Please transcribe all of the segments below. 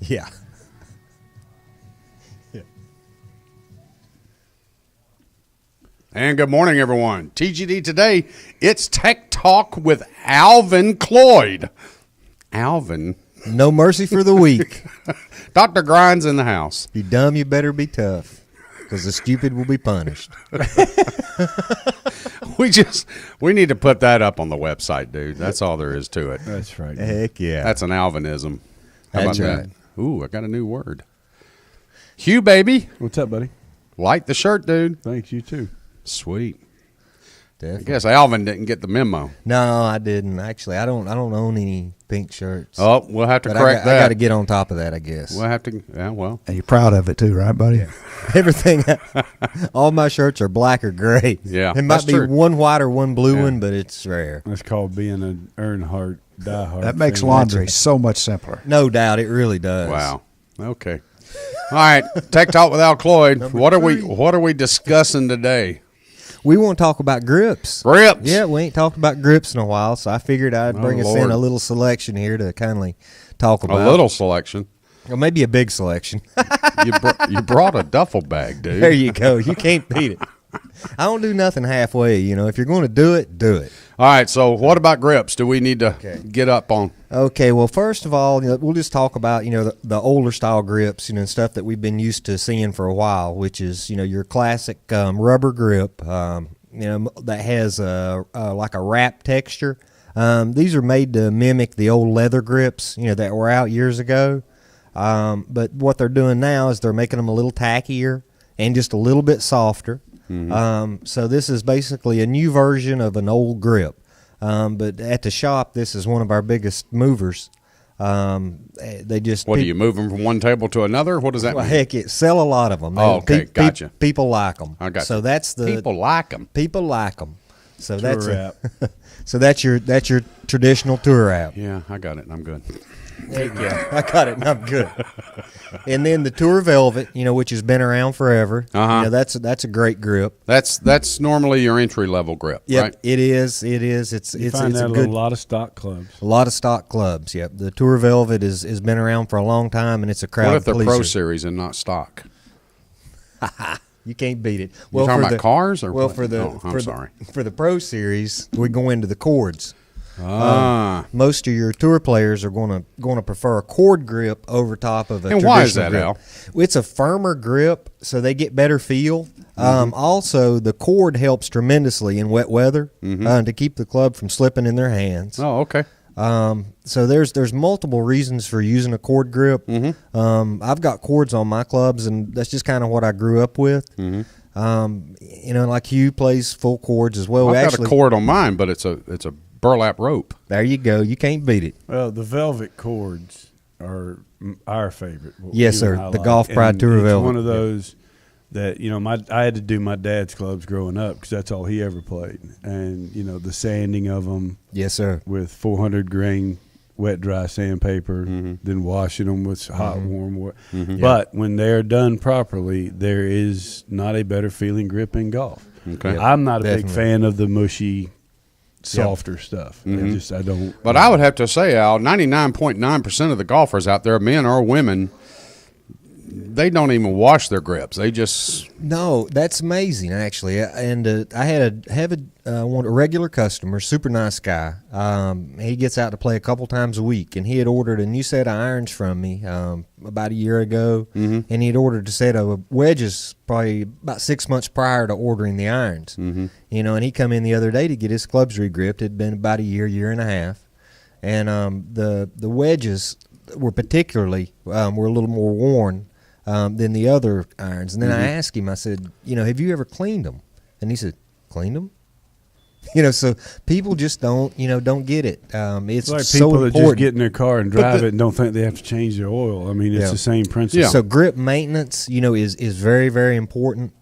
Yeah. And good morning, everyone. TGD today, it's Tech Talk with Alvin Cloyd. Alvin. No mercy for the weak. Dr. Grind's in the house. You dumb, you better be tough, because the stupid will be punished. We need to put that up on the website, dude. That's all there is to it. That's right. Heck yeah. That's an Alvinism. How That's about right. that? Ooh, I got a new word. Hugh, baby. What's up, buddy? Like the shirt, dude. Thanks, you too. Sweet. I Definitely. guess Alvin didn't get the memo. No, I didn't. Actually, I don't own any pink shirts. Oh, we'll have to but correct I got to that. get on top of that, I guess. We'll have to, yeah, well. And you're proud of it too, right, buddy? Everything, all my shirts are black or gray. Yeah, It might that's be true. one white or one blue Yeah. one, but it's rare. That's called being an Earnhardt diehard. That makes fan. laundry so much simpler. No doubt, it really does. Wow. Okay. All right. Tech Talk with Al Cloyd. What are we discussing today? We want to talk about grips. Grips. Yeah, we ain't talked about grips in a while, so I figured I'd bring us in Lord. a little selection here to kindly talk about. A little selection. Or maybe a big selection. You brought a duffel bag, dude. There you go. You can't beat it. I don't do nothing halfway. You know, if you're going to do it, do it. All right. So, what about grips? Do we need to get up on? Okay, well, first of all, we'll just talk about, the older style grips, and stuff that we've been used to seeing for a while, which is, your classic rubber grip, that has like a wrap texture. These are made to mimic the old leather grips, that were out years ago. But what they're doing now is they're making them a little tackier and just a little bit softer. Mm-hmm. So this is basically a new version of an old grip. But at the shop, this is one of our biggest movers. They just What do you move them from one table to another? What does that well, mean? heck, it sell a lot of them. Oh, okay, gotcha. People like them. I got so you. that's the People like them. people like them. So Tour that's wrap. so that's your traditional tour wrap. Yeah, I got it. I'm good. Heck yeah, I got it. And I'm good. And then the Tour Velvet, which has been around forever. Uh-huh. That's a great grip. That's normally your entry level grip, Yep, right? it is. It is. It's Find it's that a at good. a lot of stock clubs. A lot of stock clubs. Yep, the Tour Velvet has been around for a long time, and it's a crowd What if they're pleaser. Pro Series and not stock? You can't beat it. You talking about cars or well what? for the Oh, I'm sorry. For the Pro Series, we go into the cords. Ah. Most of your tour players are going to prefer a cord grip over top of a And traditional why is that, grip. Al? It's a firmer grip, so they get better feel. Also, the cord helps tremendously in wet weather to keep the club from slipping in their hands. Oh, okay. So there's multiple reasons for using a cord grip. I've got cords on my clubs, and that's just kind of what I grew up with. Like Hugh plays full cords as well. I've got a cord on mine, but it's a burlap rope. There you go. You can't beat it. Well, the velvet cords are our favorite. Yes, sir. The Golf Pride And Tour it's Velvet. one of those that I had to do my dad's clubs growing up because that's all he ever played, and the sanding of them. Yes, sir. With 400 grain wet dry sandpaper, then washing them with hot warm water. But when they're done properly, there is not a better feeling grip in golf. Okay. I'm not a big Definitely. fan of the mushy, softer stuff. I don't. But I would have to say, Al, 99.9% of the golfers out there, men or women, they don't even wash their grips. They just No, that's amazing, actually. And I had a regular customer, super nice guy. He gets out to play a couple times a week, and he had ordered a new set of irons from me about a year ago, and he had ordered a set of wedges probably about 6 months prior to ordering the irons. And he come in the other day to get his clubs regripped. It had been about a year and a half, and the wedges were particularly were a little more worn than the other irons. And then I asked him, I said, have you ever cleaned them? And he said, cleaned them? So people just don't get it. It's like so people that important. just get in their car and drive it and don't think they have to change their oil. I mean, it's the same principle. So grip maintenance, is very, very important.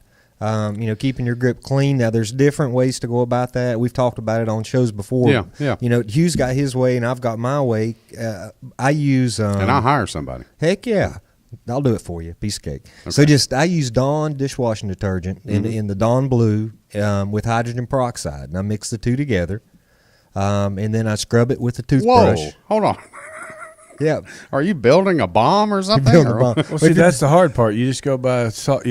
Keeping your grip clean. Now, there's different ways to go about that. We've talked about it on shows before. Yeah. Hugh's got his way, and I've got my way. I use and I'll hire somebody. Heck yeah. I'll do it for you. Piece of cake. Okay. So I use Dawn dishwashing detergent in the Dawn Blue with hydrogen peroxide, and I mix the two together, and then I scrub it with a toothbrush. Whoa, hold on. Yeah. Are you building a bomb or something? Building a Or- bomb. Well, see, that's the hard part. You just go buy a soft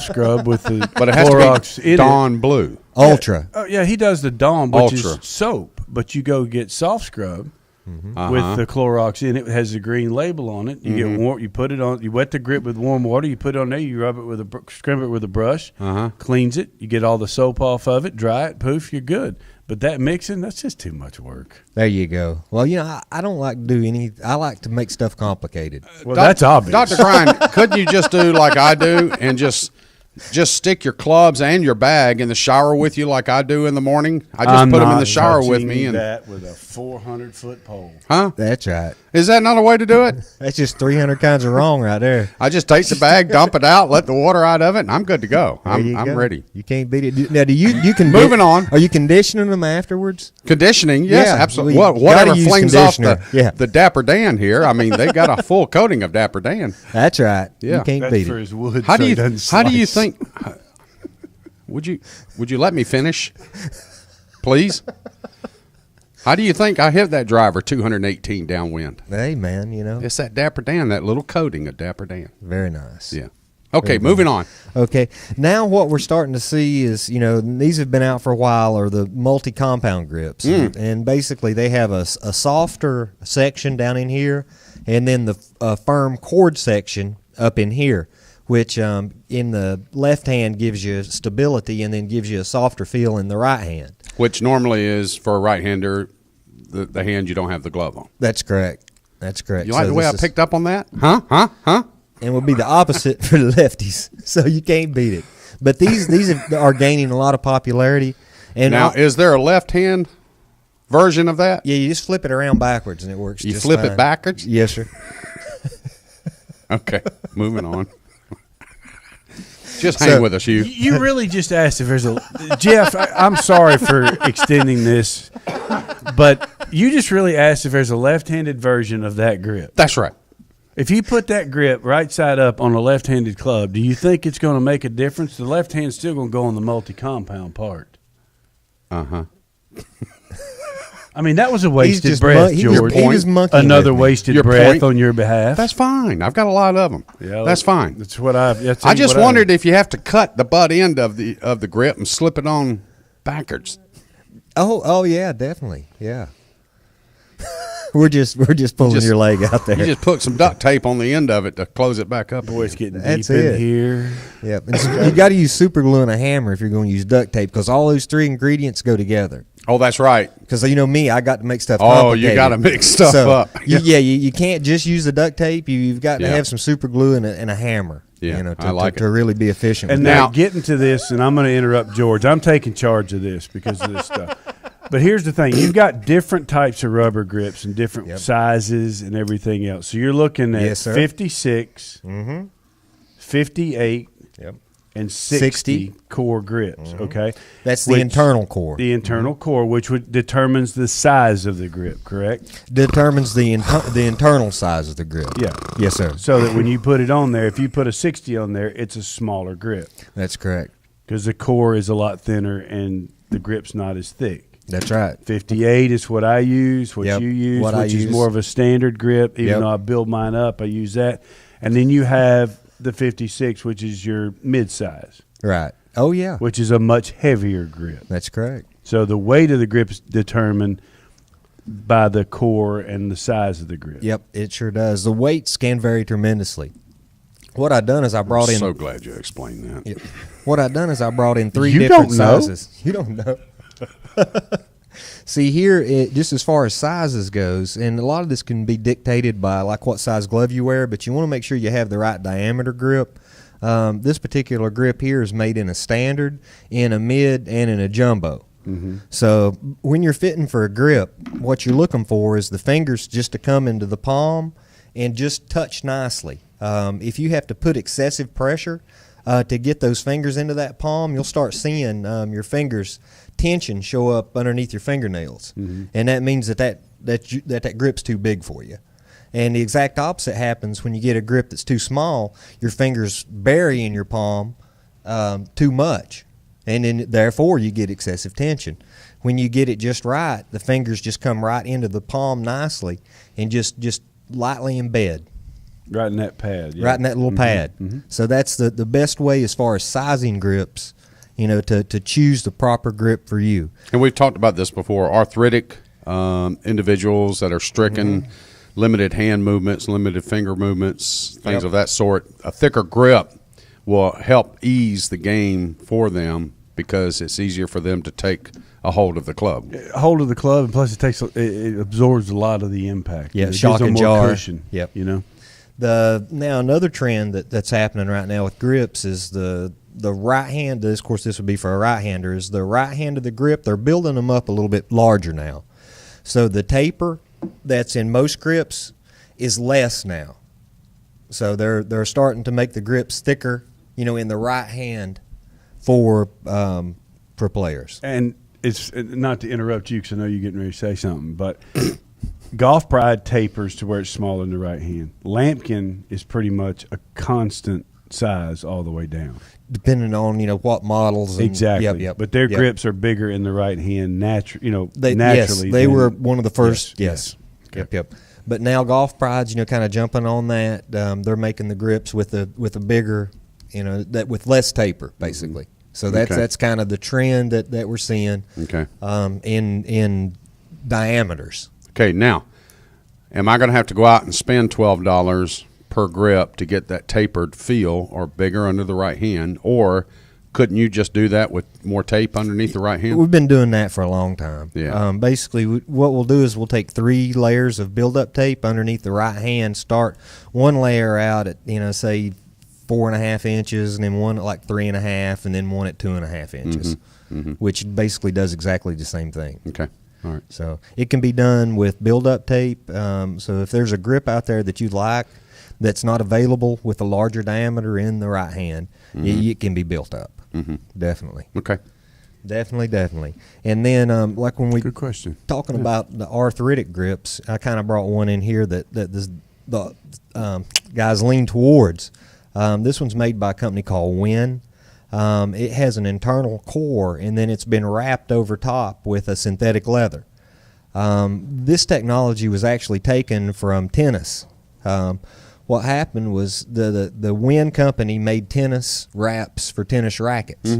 scrub with the But it has Clorox to be in Dawn Blue. Ultra. Oh yeah, he does the Dawn, which Ultra. is soap. But you go get soft scrub Uh-huh. with the Clorox in it. It has a green label on it. You get warm. You put it on. You wet the grip with warm water. You put it on there. You rub it with scrub it with a brush. Cleans it. You get all the soap off of it. Dry it. Poof. You're good. But that mixing, that's just too much work. There you go. Well, I don't like to do any. I like to make stuff complicated. Well, that's obvious. Dr. Grind, couldn't you just do like I do and just stick your clubs and your bag in the shower with you like I do in the morning? I just I'm put them in not the shower with touching me. And that with a 400-foot pole. huh? That's right. Is that not a way to do it? That's just 300 kinds of wrong right there. I just take the bag, dump it out, let the water out of it, and I'm good to go. There you I'm go. ready. You can't beat it. Now, do you can Moving on. Are you conditioning them afterwards? Conditioning, yes, Yeah, absolutely. well, you Whatever gotta use flings off conditioner. the Dapper Dan here. I mean, they've got a full coating of Dapper Dan. That's right. Yeah. You can't That's beat for it. his wood. How so do he you doesn't how do you slice. think? Would you let me finish, please? How do you think I hit that driver 218 downwind? Hey, man, It's that Dapper Dan, that little coating of Dapper Dan. very nice. Yeah. Okay, moving on. Okay. Now what we're starting to see is, these have been out for a while, are the multi-compound grips. And basically they have a softer section down in here and then the firm cord section up in here, which in the left hand gives you stability and then gives you a softer feel in the right hand. Which normally is for a right-hander, the hand you don't have the glove on. That's correct. That's correct. You like So the way I this is- picked up on that? Huh? and will be the opposite for the lefties. So you can't beat it. But these are gaining a lot of popularity. And Now, is there a left-hand version of that? yeah, you just flip it around backwards and it works. You just flip fine. it backwards? Yes, sir. Okay, moving on. Just hang with us, you. You really just asked if there's a Jeff. I'm sorry for extending this, but you just really asked if there's a left-handed version of that grip. That's right. If you put that grip right side up on a left-handed club, do you think it's going to make a difference? The left hand's still going to go on the multi-compound part. Uh-huh. I mean, that was a wasted just breath, he was- George. he was monkeying Another with me. wasted Your breath point? on your behalf. That's fine. I've got a lot of them. Yeah, that's fine. That's what I've. I just wondered if you have to cut the butt end of the grip and slip it on backwards. Oh yeah, definitely. Yeah. we're just pulling your leg out there. You just put some duct tape on the end of it to close it back up. Boy, it's getting That's deep in it. here. Yep. And you got to use super glue and a hammer if you're going to use duct tape because all those three ingredients go together. Oh, that's right. Because me, I got to make stuff. Oh, you complicated. got to mix stuff So, up. You can't just use the duct tape. You've got to Yeah. have some super glue and a hammer. Yeah, to, I like to really be efficient. And with now Now- getting to this, and I'm going to interrupt George. I'm taking charge of this because of this stuff. But here's the thing: you've got different types of rubber grips and different sizes and everything else. So you're looking at Yes, sir. 56, Mm-hmm. 58, Yep. and 60 core grips. Okay, That's the Which- internal core. The internal core, which determines the size of the grip, correct? Determines the internal size of the grip. Yeah. Yes, sir. So that when you put it on there, if you put a 60 on there, it's a smaller grip That's correct. because the core is a lot thinner and the grip's not as thick. That's right. 58 is what I use, what Yep, you use, what I which is use. more of a standard grip. Even Yep. though I build mine up, I use that. And then you have the 56, which is your mid-size, Right. Oh yeah. which is a much heavier grip. That's correct. So the weight of the grip is determined by the core and the size of the grip. Yep, it sure does. The weights can vary tremendously. What I done is I brought in. So glad you explained that. Yep. What I done is I brought in three You different don't know? sizes. You don't know. See here, just as far as sizes goes, and a lot of this can be dictated by like what size glove you wear, but you want to make sure you have the right diameter grip. This particular grip here is made in a standard, in a mid, and in a jumbo. So when you're fitting for a grip, what you're looking for is the fingers just to come into the palm and just touch nicely. If you have to put excessive pressure to get those fingers into that palm, you'll start seeing your fingers tension show up underneath your fingernails, and that means that grip's too big for you. And the exact opposite happens when you get a grip that's too small. Your fingers bury in your palm too much, and then therefore you get excessive tension. When you get it just right, the fingers just come right into the palm nicely and just lightly embed. Right in that pad. Yeah. Right in that little pad. So that's the best way as far as sizing grips, to choose the proper grip for you. And we've talked about this before. Arthritic individuals that are stricken, limited hand movements, limited finger movements, things of that sort. A thicker grip will help ease the game for them because it's easier for them to take a hold of the club. Hold of the club, and plus it absorbs a lot of the impact. Yeah, It shock gives them and more jar. cushion. Yep. Now another trend that's happening right now with grips is the right hand. Of course, this would be for a right hander. Is the right hand of the grip? They're building them up a little bit larger now. So the taper that's in most grips is less now. So they're starting to make the grips thicker, in the right hand for players. And it's not to interrupt you because I know you're getting ready to say something, but Golf Pride tapers to where it's smaller in the right hand. Lampkin is pretty much a constant size all the way down. Depending on what models. And, Exactly. Yep. But their grips are bigger in the right hand naturally. Yes, they than- were one of the first. Yes. Yep. But now Golf Pride's kind of jumping on that. They're making the grips with a bigger, that with less taper basically. So that's kind of the trend that we're seeing. Okay. In diameters. Okay, now, am I going to have to go out and spend $12 per grip to get that tapered feel or bigger under the right hand, or couldn't you just do that with more tape underneath the right hand? We've been doing that for a long time. Yeah. Basically, what we'll do is we'll take 3 layers of build-up tape underneath the right hand, start one layer out at, say, 4.5 inches, and then one at like 3.5, and then one at 2.5 inches, which basically does exactly the same thing. Okay. All right. So it can be done with build-up tape. So if there's a grip out there that you like that's not available with a larger diameter in the right hand, it can be built up. Definitely. Okay. Definitely. And then like when we Good question. talking about the arthritic grips, I kind of brought one in here that the guys lean towards. This one's made by a company called Win. It has an internal core, and then it's been wrapped over top with a synthetic leather. This technology was actually taken from tennis. What happened was the Win company made tennis wraps for tennis rackets.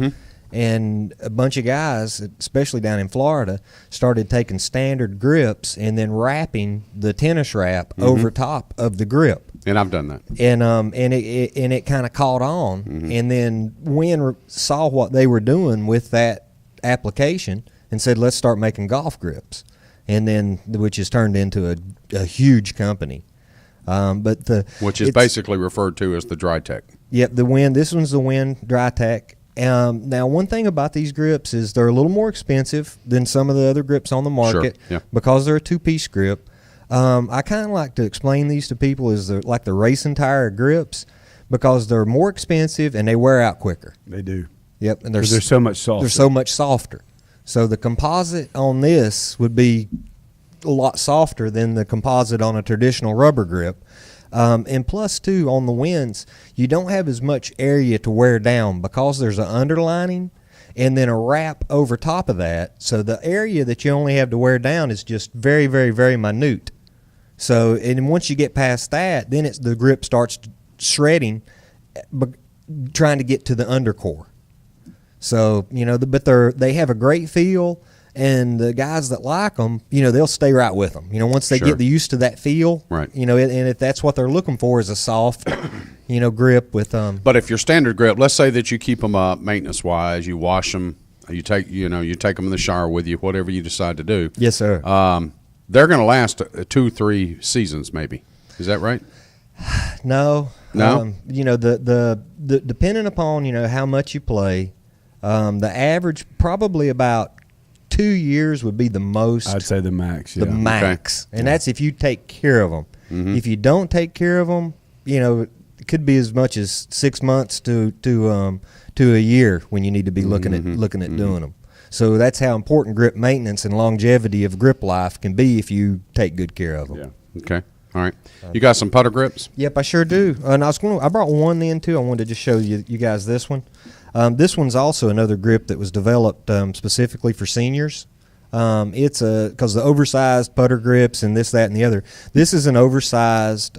And a bunch of guys, especially down in Florida, started taking standard grips and then wrapping the tennis wrap over top of the grip. And I've done that. And it kind of caught on, and then Wynn saw what they were doing with that application and said, "Let's start making golf grips," and then which has turned into a huge company. Which is basically referred to as the Dry Tech. Yep, the Wynn. This one's the Wynn Dry Tech. Now, one thing about these grips is they're a little more expensive than some of the other grips on the market because they're a 2-piece grip. I kind of like to explain these to people as like the racing tire grips because they're more expensive and they wear out quicker. They do. Yep, and They're so much softer. They're so much softer. So the composite on this would be a lot softer than the composite on a traditional rubber grip. And plus, too, on the Winds, you don't have as much area to wear down because there's an underlining and then a wrap over top of that. So the area that you only have to wear down is just very, very, very minute. So, and once you get past that, then the grip starts shredding, trying to get to the undercore. So, but they have a great feel, and the guys that like them, they'll stay right with them. Once they get used to that feel, right? And if that's what they're looking for is a soft, grip with. But if your standard grip, let's say that you keep them up maintenance wise, you wash them, you take them in the shower with you, whatever you decide to do. Yes, sir. They're going to last 2-3 seasons, maybe. Is that right? No. No. The depending upon how much you play, the average probably about 2 years would be the most. I'd say the max. Yeah. The max, and that's if you take care of them. If you don't take care of them, it could be as much as 6 months to a year when you need to be looking at doing them. So that's how important grip maintenance and longevity of grip life can be if you take good care of them. Yeah. Okay. All right. You got some putter grips? Yep, I sure do. And I brought one in too. I wanted to just show you guys this one. This one's also another grip that was developed specifically for seniors. It's because the oversized putter grips and this, that, and the other. This is an oversized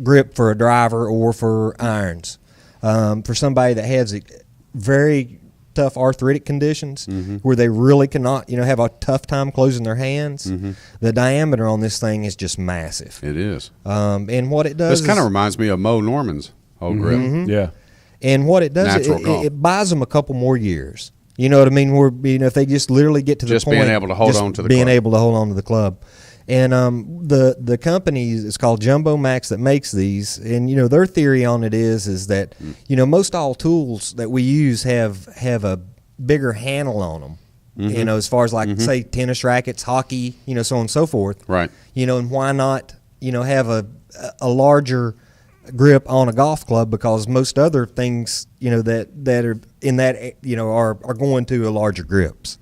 grip for a driver or for irons. For somebody that has very tough arthritic conditions where they really cannot, have a tough time closing their hands, the diameter on this thing is just massive. It is. And what it does This kind of reminds me of Mo Norman's old grip. Yeah. And what it does, Natural golf. it buys them a couple more years. You know what I mean? Where if they just literally get to the Just point, being able to hold on to the being club. able to hold on to the club. And the company is called Jumbo Max that makes these, and their theory on it is that most all tools that we use have a bigger handle on them. As far as like say tennis rackets, hockey, so on and so forth. Right. And why not have a larger grip on a golf club, because most other things that are in that are going to a larger grips.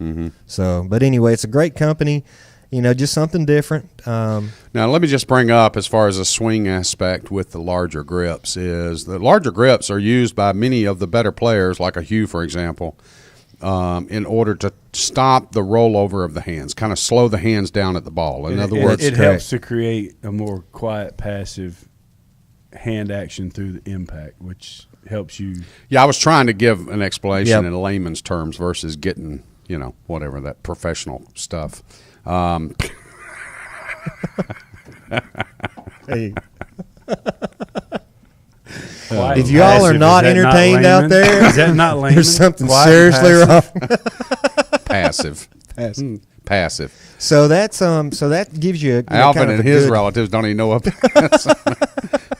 So, but anyway, it's a great company. Just something different. Now, let me just bring up, as far as a swing aspect with the larger grips, is the larger grips are used by many of the better players, like a Hugh, for example, in order to stop the rollover of the hands, kind of slow the hands down at the ball. In other words, it helps to create a more quiet, passive hand action through the impact, which helps you. Yeah, I was trying to give an explanation in layman's terms versus getting, whatever, that professional stuff. Hey. Quiet If you all are passive, not is that entertained out layman? there, Is that not layman? there's something Quiet seriously passive? wrong. Passive. So that gives you Alvin kind of and a his good, relatives don't even know what.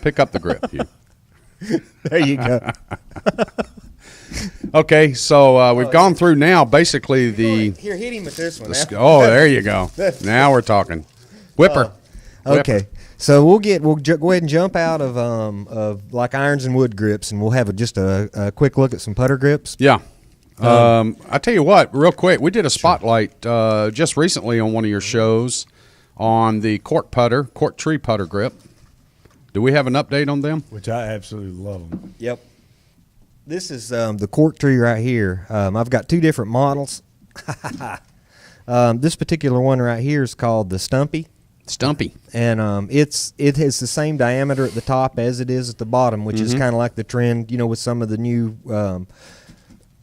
Pick up the grip, Hugh. There you go. Okay, so we've gone through now basically the. Here, hit him with this one. Oh, there you go. Now we're talking. Whipper. Okay, so we'll go ahead and jump out of like irons and wood grips, and we'll have just a quick look at some putter grips. Yeah. I tell you what, real quick, we did a spotlight just recently on one of your shows on the cork tree putter grip. Do we have an update on them? Which I absolutely love them. Yep. This is the cork tree right here. I've got two different models. This particular one right here is called the Stumpy. Stumpy. And it has the same diameter at the top as it is at the bottom, which is kind of like the trend, with some of the new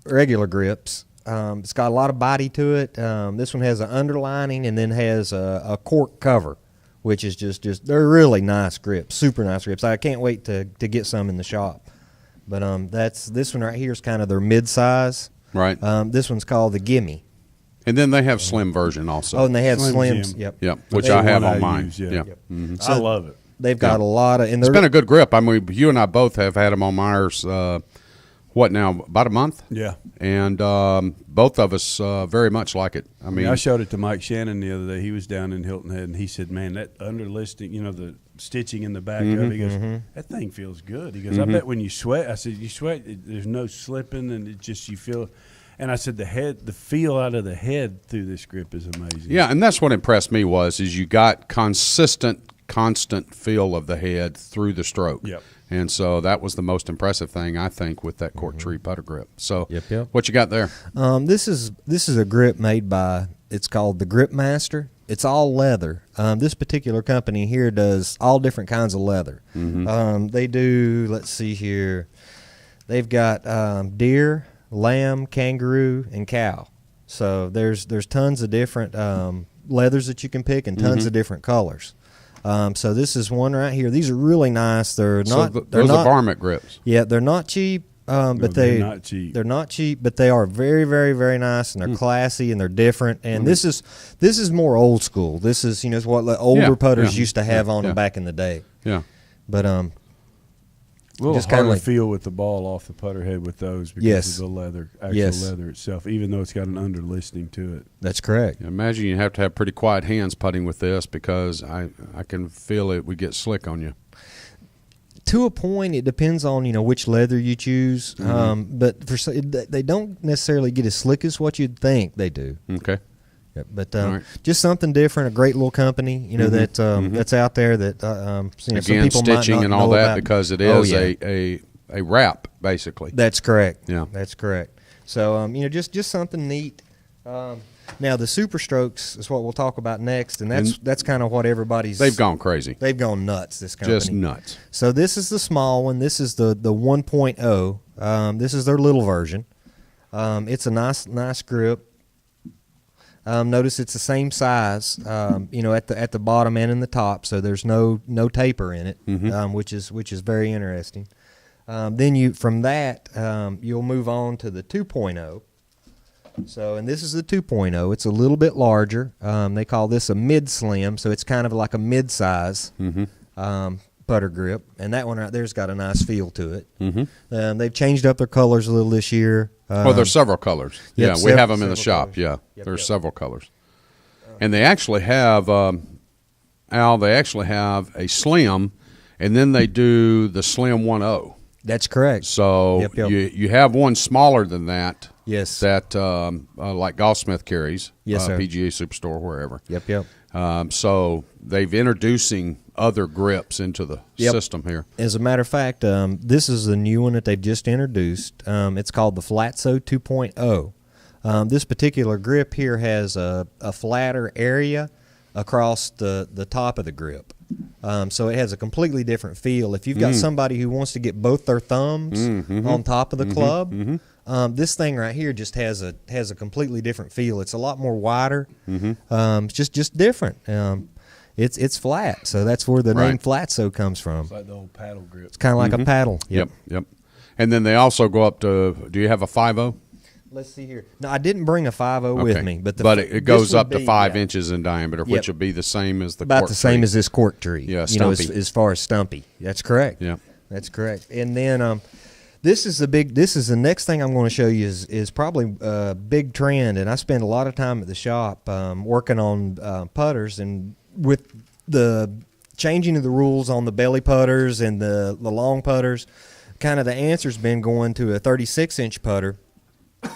regular grips. It's got a lot of body to it. This one has an underlining and then has a cork cover, which is just they're really nice grips, super nice grips. I can't wait to get some in the shop. But this one right here is kind of their mid-size. Right. This one's called the Gimme. And then they have slim version also. Oh, and they have Slim Slims. Jim. Yep. Yep, which That's I the have one on I mine. use, yeah. Yeah. Yep. Mhm. I love it. They've got a lot of. And It's been a good grip. I mean, you and I both have had them on ours, what now, about a month? Yeah. And both of us very much like it. I mean, I showed it to Mike Shannon the other day. He was down in Hilton Head, and he said, man, that underlisting, the stitching in the back of it, he goes, that thing feels good. He goes, I bet when you sweat, I said, you sweat, there's no slipping, and it just, you feel. And I said, the feel out of the head through this grip is amazing. yeah, and that's what impressed me is you got constant feel of the head through the stroke. Yep. And so that was the most impressive thing, I think, with that cork tree putter grip. So Yep. what you got there? This is a grip made by, it's called the Grip Master. It's all leather. This particular company here does all different kinds of leather. They do, let's see here, they've got deer, lamb, kangaroo, and cow. So there's tons of different leathers that you can pick and tons of different colors. So this is one right here. These are really nice. They're not. Those are varmint grips. Yeah, they're not cheap. But they're not cheap. They're not cheap, but they are very, very, very nice, and they're classy, and they're different. And this is more old school. This is what the older putters used to have on them back in the day. Yeah. But A little just kinda harder like- feel with the ball off the putter head with those because Yes. of the leather, Yes. leather itself, even though it's got an underlisting to it. that's correct. Imagine you have to have pretty quiet hands putting with this because I can feel it would get slick on you. To a point, it depends on which leather you choose. But they don't necessarily get as slick as what you'd think they do. Okay. Yep, but All right. just something different, a great little company, that's out there that some Again, people stitching might not and all know that about. because it Oh, is yeah. a wrap basically. That's correct. Yeah. That's correct. So just something neat. Now the Super Strokes is what we'll talk about next, and that's kind of what everybody's. They've gone crazy. They've gone nuts. This company Just nuts. So this is the small one. This is the 1.0. This is their little version. It's a nice grip. Notice it's the same size, at the bottom and in the top, so there's no taper in it, which is very interesting. Then from that you'll move on to the 2.0. So, and this is the 2.0. It's a little bit larger. They call this a mid slim, so it's kind of like a mid size putter grip, and that one right there's got a nice feel to it. They've changed up their colors a little this year. Well, there's several colors. Yep, we have them in the several shop. colors. Yeah, there's several colors. And they actually have, Al, they actually have a slim, and then they do the slim 1.0. That's correct. So you have one smaller than that. Yes. That like Golfsmith carries. Yes, sir. PGA Superstore, wherever. Yep. So they've introducing other grips into the system here. As a matter of fact, this is a new one that they've just introduced. It's called the Flatso 2.0. This particular grip here has a flatter area across the top of the grip. So it has a completely different feel. If you've got somebody who wants to get both their thumbs on top of the club, this thing right here just has a completely different feel. It's a lot more wider. Just different. It's flat, so that's where the name Flatso comes from. It's like the old paddle grip. It's kind of like a paddle. Yep. And then they also go up to. Do you have a 5.0? Let's see here. No, I didn't bring a 5.0 with me, but it goes up to 5 inches in diameter, which will be the same as the about cork the same tree. as this cork tree. Yeah, stumpy. As far as stumpy. That's correct. Yeah, that's correct. And then this is the next thing I'm going to show you is probably a big trend, and I spend a lot of time at the shop working on putters, and with the changing of the rules on the belly putters and the long putters, kind of the answer's been going to a 36-inch putter,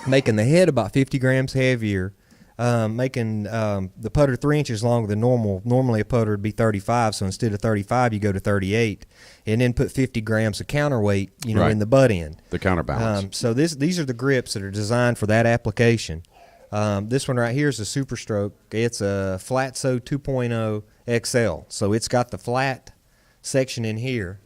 making the head about 50 grams heavier, making the putter 3 inches longer than normal. Normally a putter would be 35, so instead of 35 you go to 38, and then put 50 grams of counterweight in the butt end. The counterbalance. So these are the grips that are designed for that application. This one right here is a Super Stroke. It's a Flatso 2.0 XL, so it's got the flat section in here.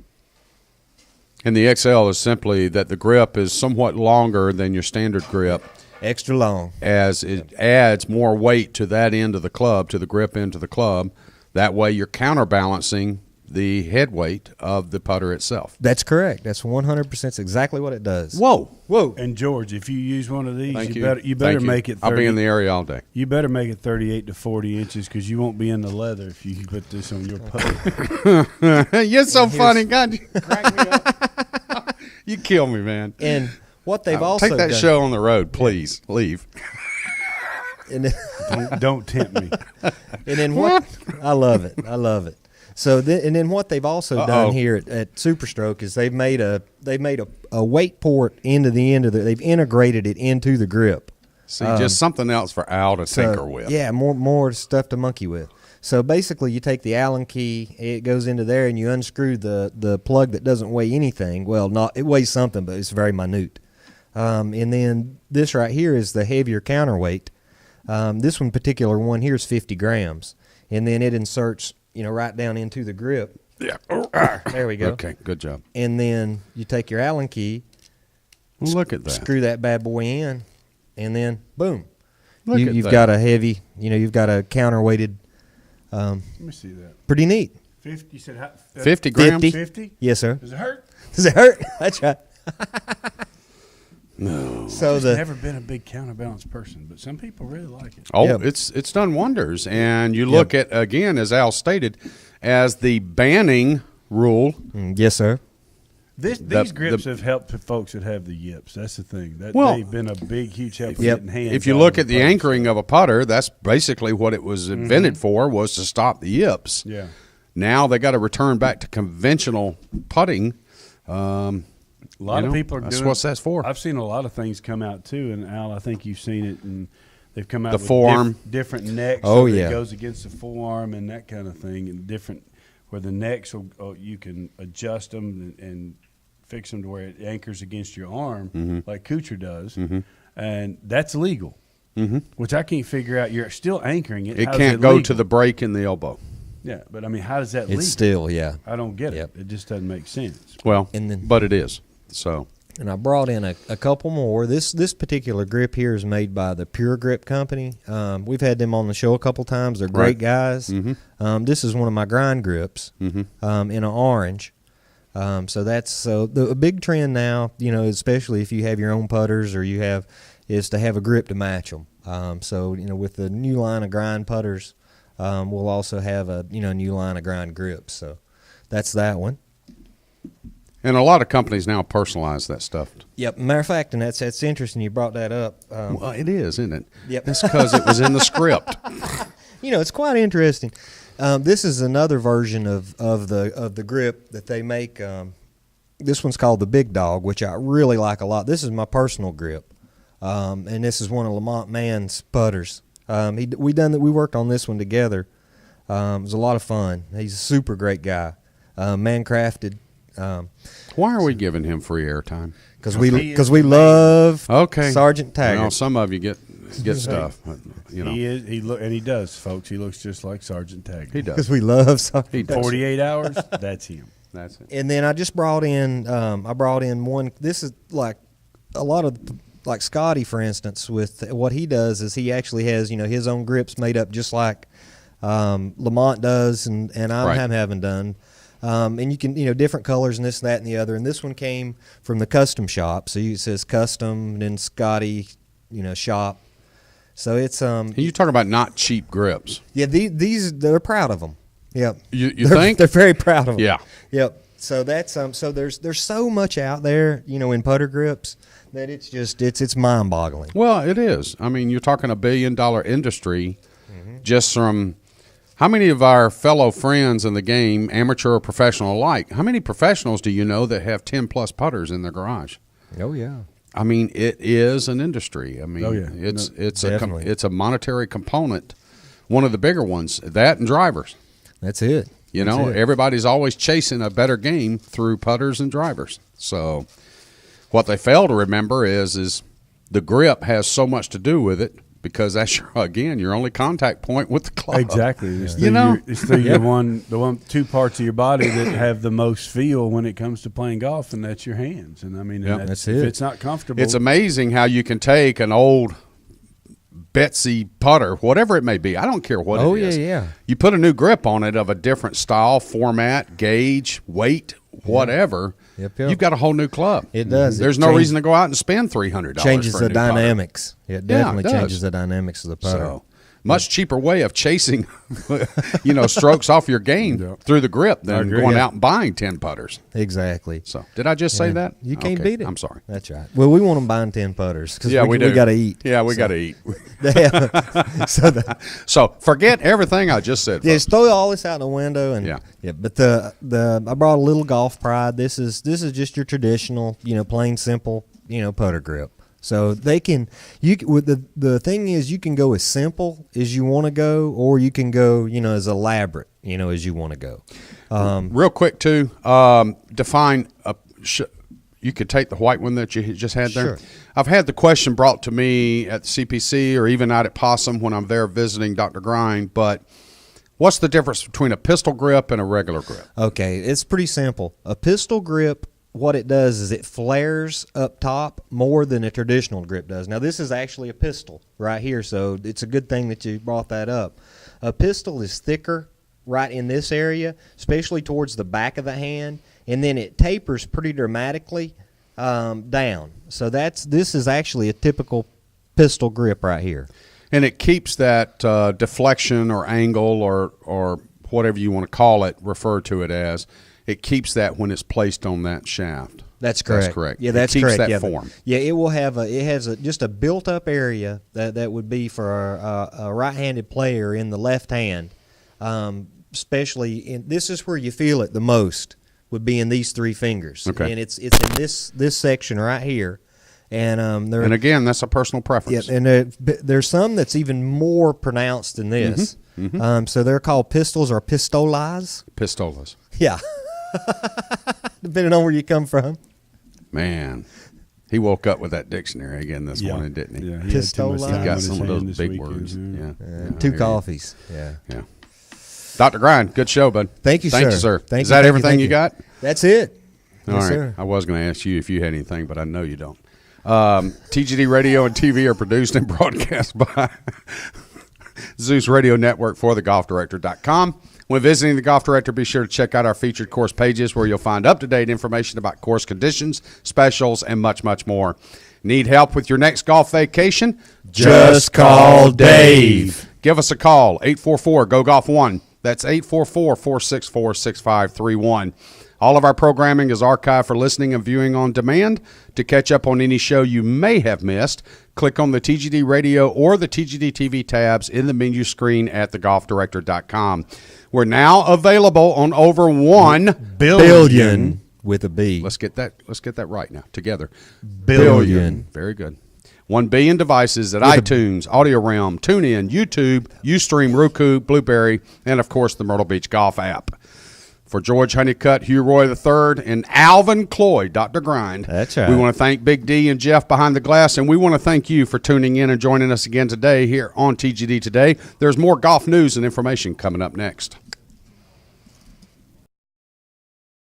And the XL is simply that the grip is somewhat longer than your standard grip. Extra long. As it adds more weight to that end of the club, to the grip end of the club. That way you're counterbalancing the head weight of the putter itself. That's correct. That's 100% exactly what it does. Whoa. And George, if you use one of these, Thank you better make it 30. I'll be in the area all day. You better make it 38 to 40 inches because you won't be in the leather if you put this on your putter. You're so funny. God, you crack me up. You kill me, man. And what they've also take that done, show on the road, please. Leave. And don't tempt me. And then what? I love it. So and then what they've also done here at Superstroke is they've made a weight port into the end of they've integrated it into the grip. See, just something else for Al to tinker with. Yeah, more stuff to monkey with. So basically, you take the Allen key, it goes into there, and you unscrew the plug that doesn't weigh anything. Well, it weighs something, but it's very minute. And then this right here is the heavier counterweight. This particular one here is 50 grams, and then it inserts right down into the grip. Yeah. There we go. Okay, good job. And then you take your Allen key. Look at that. Screw that bad boy in, and then boom. You've got a heavy. You've got a counterweighted. Let me see that. Pretty neat. 50. You said 50 grams. 50. Yes, sir. Does it hurt? Does it hurt? That's right. No. So I've never been a big counterbalance person, but some people really like it. Oh, Yep. it's done wonders. And you look at, again, as Al stated, as the banning rule. Yes, sir. These grips have helped folks that have the yips. That's the thing. Well, they've been a big, huge help in Yep. getting hands. If you look at the anchoring of a putter, that's basically what it was invented for, was to stop the yips. Yeah. Now they got to return back to conventional putting. A lot of people are that's doing what that's for. I've seen a lot of things come out too, and Al, I think you've seen it, and they've come out The with forearm. different necks. Oh, so that yeah. it goes against the forearm and that kind of thing, and different where the necks you can adjust them and fix them to where it anchors against your arm, like Kuchar does, and that's legal. which I can't figure out. You're still anchoring it. It How is can't go legal? to the break in the elbow. Yeah, but I mean, how does that legal? It's still, yeah. I don't get Yep. it. It just doesn't make sense. Well, And then- but it is. So And I brought in a couple more. This particular grip here is made by the Pure Grip Company. We've had them on the show a couple times. They're great guys. This is one of my grind grips in an orange. A big trend now, especially if you have your own putters or is to have a grip to match them. With the new line of grind putters, we'll also have a new line of grind grips. So that's that one. and a lot of companies now personalize that stuff. Yep. Matter of fact, and that's interesting. You brought that up. Well, it is, isn't it? Yep. That's because it was in the script. It's quite interesting. This is another version of the grip that they make. This one's called the Big Dog, which I really like a lot. This is my personal grip, and this is one of Lamont Mann's putters. We worked on this one together. It was a lot of fun. He's a super great guy, man-crafted. Why are we giving him free airtime? Because we love Okay. Sergeant Taggart. Some of you get stuff. But, He does, folks. He looks just like Sergeant Taggart. he does. Because we love Sergeant. He does. 48 hours. That's him. That's it. And then I just brought in one. This is like a lot of, like Scotty, for instance, with what he does is he actually has, his own grips made up just like Lamont does and I'm having done. And you can, different colors and this, that, and the other. And this one came from the custom shop. So it says custom, and then Scotty, shop. So it's And you talk about not cheap grips. yeah, these they're proud of them. Yep. You They're- think? they're very proud of them. Yeah. Yep. So that's so there's so much out there, in putter grips that it's just it's mind-boggling. Well, it is. I mean, you're talking $1 billion industry just from how many of our fellow friends in the game, amateur or professional alike, how many professionals do you know that have 10-plus putters in their garage? Oh yeah. I mean, it is an industry. I mean, Oh, yeah. Definitely. it's a monetary component, one of the bigger ones, that and drivers. That's it. That's it. Everybody's always chasing a better game through putters and drivers. So what they fail to remember is the grip has so much to do with it because that's your only contact point with the club. Exactly. It's It's the two parts of your body that have the most feel when it comes to playing golf, and that's your hands. And I mean, That's it. If it's not comfortable, It's amazing how you can take an old Betsy putter, whatever it may be. I don't care what Oh, it is. yeah. You put a new grip on it of a different style, format, gauge, weight, whatever. Yep. You've got a whole new club. It does. There's no reason to go out and spend $300. Changes for a the new putter. dynamics. It definitely does. changes the dynamics of the putter. So much cheaper way of chasing, strokes off your game through the grip than agree. going Yeah. out and buying 10 putters. Exactly. So did I just say Yeah. that? You can't Okay, beat it. I'm sorry. That's right. Well, we want them buying 10 putters because Yeah, we do. We got to eat. Yeah, we got to eat. So So forget everything I just said. yeah, folks. just throw all this out the window and Yeah. But I brought a little golf pride. This is just your traditional, plain simple, putter grip. So they can the thing is you can go as simple as you want to go, or you can go as elaborate as you want to go. Real quick too, define you could take the white one that you just had there. Sure. I've had the question brought to me at the CPC or even out at Possum when I'm there visiting Dr. Grind, but what's the difference between a pistol grip and a regular grip? Okay, it's pretty simple. A pistol grip, what it does is it flares up top more than a traditional grip does. Now, this is actually a pistol right here, so it's a good thing that you brought that up. A pistol is thicker right in this area, especially towards the back of the hand, and then it tapers pretty dramatically down. So this is actually a typical pistol grip right here. And it keeps that deflection or angle or whatever you want to call it, refer to it as. It keeps that when it's placed on that shaft. That's correct. That's correct. Yeah, that's it keeps correct. that form. Yeah, it will have just a built-up area that would be for a right-handed player in the left hand, especially this is where you feel it the most would be in these three fingers. Okay. And it's in this section right here. And And again, that's a personal preference. yeah, and there's some that's even more pronounced than this. So they're called pistols or pistolas. Pistolas. Yeah. Depending on where you come from. Man. He woke up with that dictionary again this morning, didn't he? Yeah, he had too much Pistol time He got in his some of hand those this big weekend, words. yeah. Yeah. 2 I hear you. coffees. Yeah. Yeah. Dr. Grind, good show, bud. Thank you, Thank you, sir. sir. Thank Is you, that thank you, everything thank you you. got? That's it. All Yes, right. sir. I was going to ask you if you had anything, but I know you don't. TGD Radio and TV are produced and broadcast by Zeus Radio Network for thegolfdirector.com. When visiting the Golf Director, be sure to check out our featured course pages where you'll find up-to-date information about course conditions, specials, and much, much more. Need help with your next golf vacation? Just call Dave. Give us a call, 844-GO-GOLF-1. That's 844-464-6531. All of our programming is archived for listening and viewing on demand. To catch up on any show you may have missed, click on the TGD Radio or the TGD TV tabs in the menu screen at thegolfdirector.com. We're now available on over 1 Billion with a B. Let's get that right now together. Billion. Very good. 1 billion devices at iTunes, Audio Realm, TuneIn, YouTube, Ustream, Roku, Blueberry, and of course the Myrtle Beach Golf app. For George Honeycutt, Hugh Roy III, and Alvin Cloyd, Dr. Grind. That's right. We want to thank Big D and Jeff behind the glass, and we want to thank you for tuning in and joining us again today here on TGD Today. There's more golf news and information coming up next.